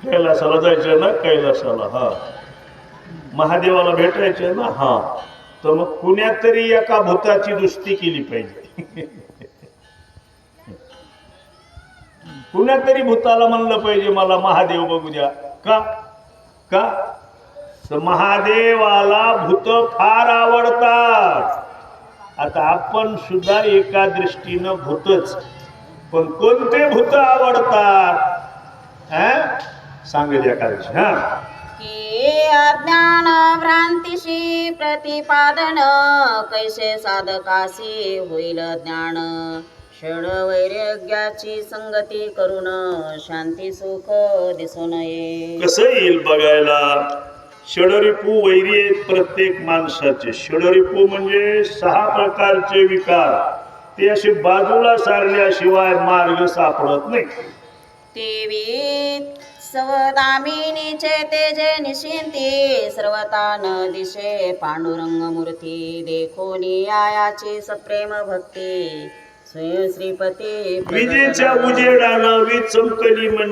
कैलासाला जायचंय ना, कैलासाला, हा महादेवाला भेटायचंय ना, हा तर मग कुण्यात तरी एका भूताची दुस्ती केली पाहिजे. कुण्यात तरी भूताला म्हणलं पाहिजे मला महादेव बघू द्या. का का महादेवाला भूत फार आवडतात. आता आपण सुद्धा एका दृष्टीनं भूतच, पण कोणते भूत आवडतात सांगेल एखाद्याशी. हा की अज्ञान भ्रांतीशी प्रतिपादन कैसे साधकासी होईल ज्ञान षड वैराग्याची संगती करून शांती सुख दिसून ये. कसं येईल बघायला. षडरिपू वैरी आहेत प्रत्येक माणसाचे. षडरिपू म्हणजे 6 प्रकारचे विकार, ते असे बाजूला सारल्याशिवाय मार्ग सापडत नाही. तेवी सवदामिनीचे तेजे निशिंती सर्वता न दिशे पांडुरंग मूर्ती देखोनी आयाची सप्रेम भक्ती स्वयं श्रीपती विजेच्या उजेडानं वीज चमकली